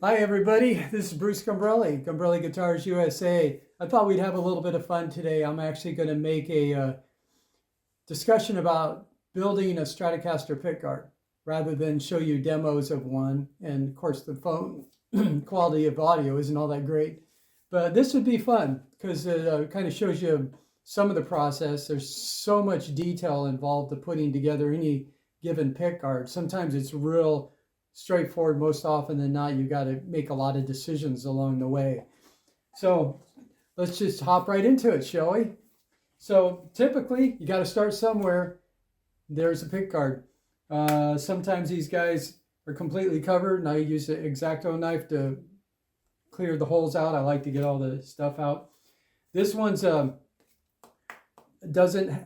Hi everybody, this is Bruce Gombrelli, Gombrelli Guitars USA. I thought we'd have a little bit of fun today. I'm actually going to make a discussion about building a Stratocaster pickguard rather than show you demos of one. And of course the phone quality of audio isn't all that great. But this would be fun because it kind of shows you some of the process. There's so much detail involved in putting together any given pickguard. Sometimes it's real straightforward. Most often than not, you got to make a lot of decisions along the way. So let's just hop right into it, shall we? So typically, you got to start somewhere. There's a pickguard. Sometimes these guys are completely covered, and I use the X-Acto knife to clear the holes out. I like to get all the stuff out. This one's does have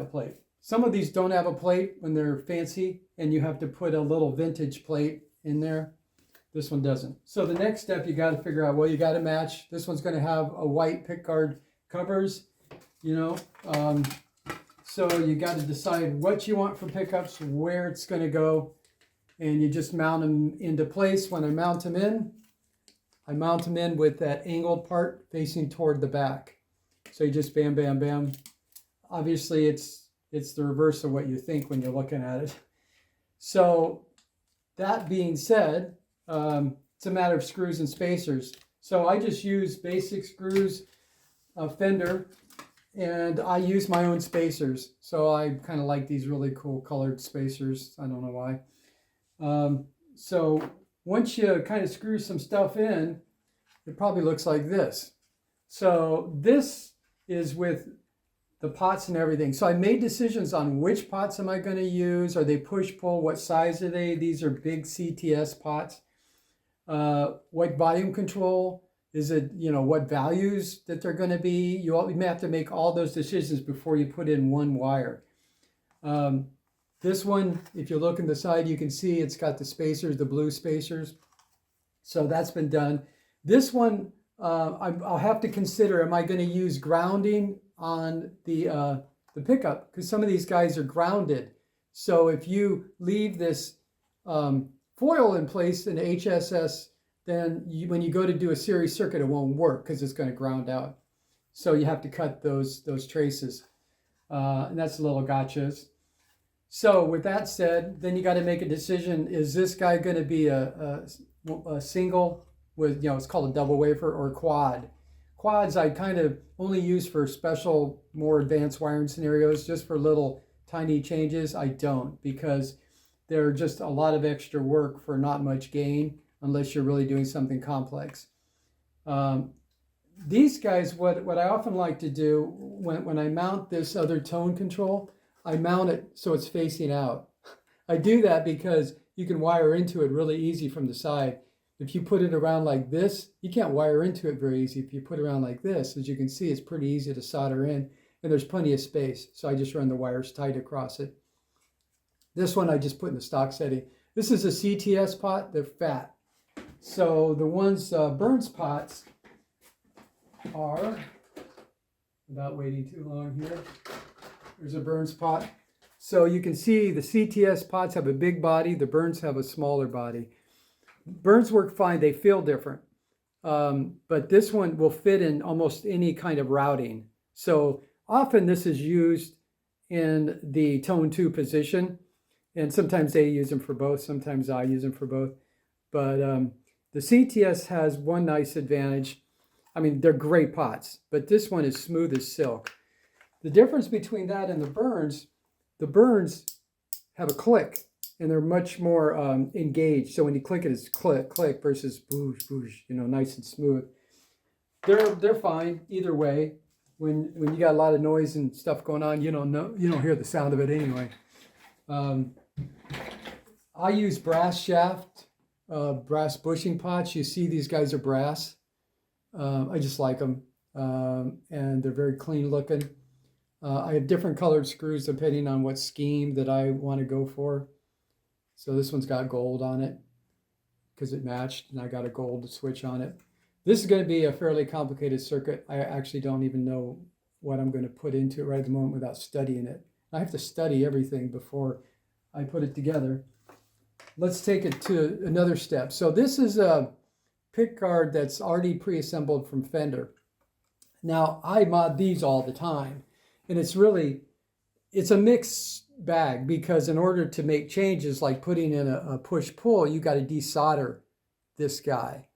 a plate. Some of these don't have a plate when they're fancy, and you have to put a little vintage plate in there. This one doesn't. So the next step, you got to figure out, well, you got to match. This one's going to have a white pickguard covers, so you got to decide what you want for pickups, where it's going to go, and you just mount them into place. When I mount them in with that angled part facing toward the back. So you just bam, bam, bam. Obviously, it's the reverse of what you think when you're looking at it. So that being said, it's a matter of screws and spacers. So I just use basic screws, Fender, and I use my own spacers. So I kind of like these really cool colored spacers. I don't know why. So once you kind of screw some stuff in, it probably looks like this. So this is with the pots and everything. So I made decisions on which pots am I going to use. Are they push-pull? What size are they? These are big CTS pots. What volume control? Is it, what values that they're going to be? You may have to make all those decisions before you put in one wire. This one, if you look in the side, you can see it's got the spacers, the blue spacers. So that's been done. This one, I'll have to consider, am I going to use grounding on the pickup, because some of these guys are grounded. So if you leave this foil in place in HSS, then when you go to do a series circuit, it won't work because it's going to ground out. So you have to cut those traces, and that's a little gotchas. So with that said, then you got to make a decision: is this guy going to be a single with, it's called a double wafer, or quad? Quads I kind of only use for special, more advanced wiring scenarios. Just for little tiny changes, I don't, because they're just a lot of extra work for not much gain unless you're really doing something complex. These guys, what I often like to do when I mount this other tone control, I mount it so it's facing out. I do that because you can wire into it really easy from the side. If you put it around like this, you can't wire into it very easy. If you put it around like this, as you can see, it's pretty easy to solder in, and there's plenty of space. So I just run the wires tight across it. This one I just put in the stock setting. This is a CTS pot. They're fat. So the ones, Burns pots are, without waiting too long here, there's a Burns pot. So you can see the CTS pots have a big body. The Burns have a smaller body. Burns work fine. They feel different. But this one will fit in almost any kind of routing. So often this is used in the tone 2 position. And sometimes they use them for both. Sometimes I use them for both. But the CTS has one nice advantage. I mean, they're great pots, but this one is smooth as silk. The difference between that and the Burns have a click, and they're much more engaged. So when you click it, it's click, click versus boosh, boosh, nice and smooth. They're fine either way. When you got a lot of noise and stuff going on, you don't hear the sound of it anyway. I use brass shaft, brass bushing pots. You see these guys are brass. I just like them, and they're very clean looking. I have different colored screws depending on what scheme that I want to go for. So this one's got gold on it because it matched, and I got a gold switch on it. This is going to be a fairly complicated circuit. I actually don't even know what I'm going to put into it right at the moment without studying it. I have to study everything before I put it together. let's take it to another step. So this is a pickguard that's already pre-assembled from Fender. Now, I mod these all the time, and it's a mixed bag, because in order to make changes like putting in a push-pull, you got to desolder this guy.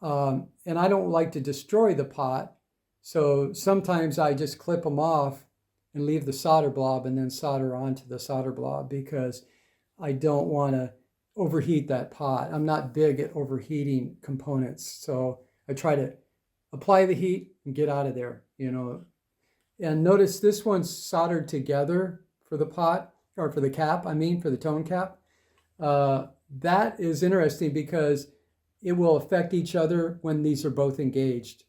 And I don't like to destroy the pot, so sometimes I just clip them off and leave the solder blob and then solder onto the solder blob, because I don't want to overheat that pot. I'm not big at overheating components, so I try to apply the heat and get out of there, you know. And notice this one's soldered together for the pot, or for the cap, I mean, for the tone cap. That is interesting because it will affect each other when these are both engaged.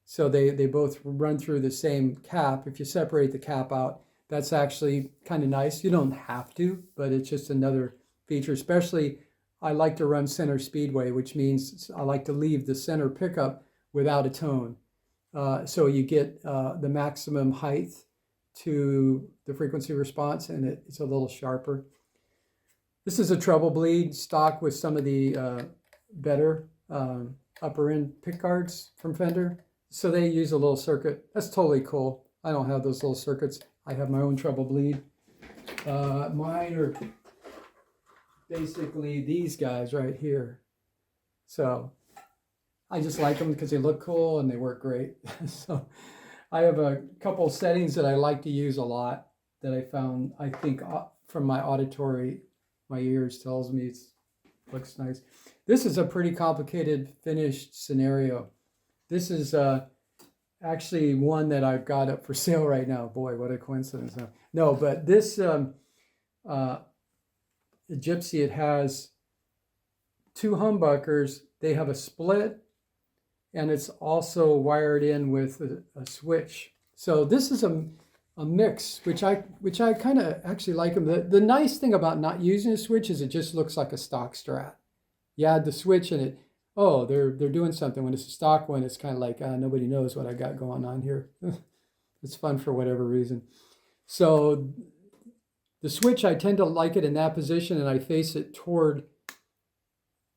So they both run through the same cap. If you separate the cap out, that's actually kind of nice. You don't have to, but it's just another feature. Especially, I like to run center speedway, which means I like to leave the center pickup without a tone. So you get the maximum height to the frequency response, and it's a little sharper. This is a treble bleed stock with some of the better upper end pickguards from Fender. So they use a little circuit. That's totally cool. I don't have those little circuits. I have my own treble bleed. Mine are basically these guys right here. So I just like them because they look cool and they work great. So I have a couple of settings that I like to use a lot that I found, I think, from my auditory, my ears tells me it looks nice. This is a pretty complicated finished scenario. This is actually one that I've got up for sale right now. Boy, what a coincidence. No, but this Gypsy, it has two humbuckers. They have a split, and it's also wired in with a switch. So this is a mix, which I kind of actually like them. The nice thing about not using a switch is it just looks like a stock Strat. You add the switch and oh, they're doing something. When it's a stock one, it's kind of like, nobody knows what I got going on here. It's fun for whatever reason. So the switch, I tend to like it in that position, and I face it toward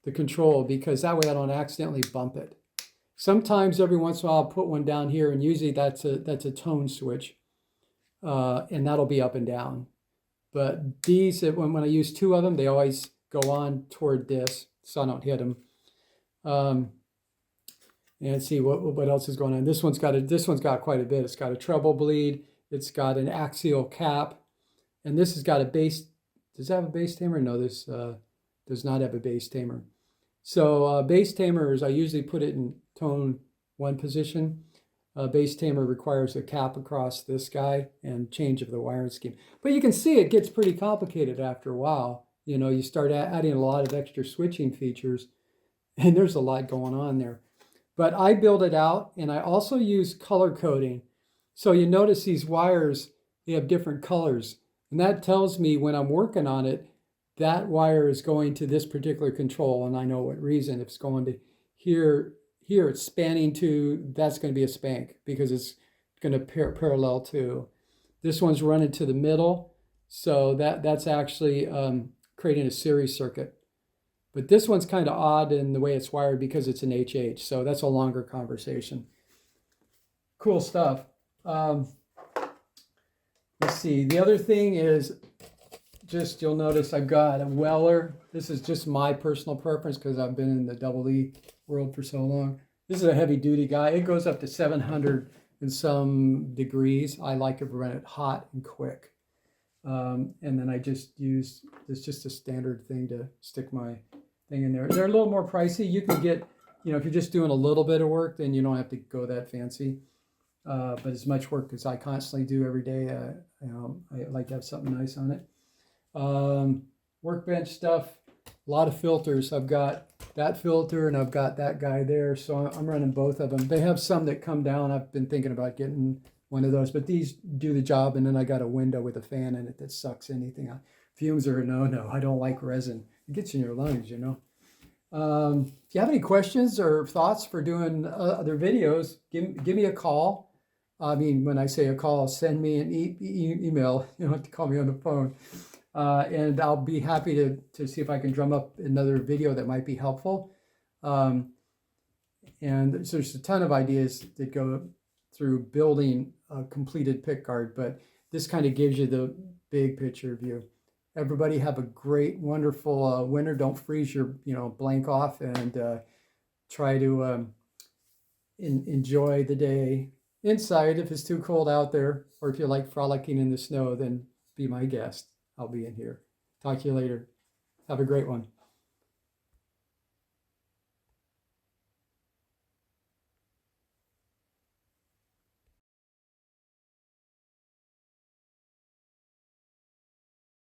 the control because that way I don't accidentally bump it. Sometimes every once in a while I'll put one down here, and usually that's a tone switch, and that'll be up and down. But these, when I use two of them, they always go on toward this, so I don't hit them. And see what else is going on. This one's got quite a bit. It's got a treble bleed. It's got an axial cap, and this has got a bass. Does that have a bass tamer? No, this does not have a bass tamer. So bass tamers, I usually put it in tone 1 position. Bass tamer requires a cap across this guy and change of the wiring scheme. But you can see it gets pretty complicated after a while. You know, you start adding a lot of extra switching features, and there's a lot going on there. But I build it out, and I also use color coding. So you notice these wires, they have different colors. And that tells me when I'm working on it, that wire is going to this particular control, and I know what reason. If it's going to here it's spanning to, that's going to be a spank because it's going to parallel to. This one's running to the middle, so that's actually creating a series circuit. But this one's kind of odd in the way it's wired because it's an HH, so that's a longer conversation. Cool stuff. Let's see. The other thing is, just you'll notice I've got a Weller. This is just my personal preference because I've been in the double E world for so long. This is a heavy duty guy. It goes up to 700 and some degrees. I like to run it hot and quick. And then I just use, it's just a standard thing to stick my thing in there. They're a little more pricey. You can get, you know, if you're just doing a little bit of work, then you don't have to go that fancy. But as much work as I constantly do every day, you know, I like to have something nice on it. Workbench stuff, a lot of filters. I've got that filter and I've got that guy there, so I'm running both of them. They have some that come down. I've been thinking about getting one of those, but these do the job. And then I got a window with a fan in it that sucks anything out. Fumes are a no-no. I don't like resin. It gets in your lungs, you know. If you have any questions or thoughts for doing other videos, give me a call. I mean, when I say a call, send me an email. You don't have to call me on the phone. And I'll be happy to see if I can drum up another video that might be helpful. And there's a ton of ideas that go through building a completed pickguard, but this kind of gives you the big picture view. Everybody have a great, wonderful winter. Don't freeze your, blank off, and try to enjoy the day inside. If it's too cold out there, or if you like frolicking in the snow, then be my guest. I'll be in here. Talk to you later. Have a great one.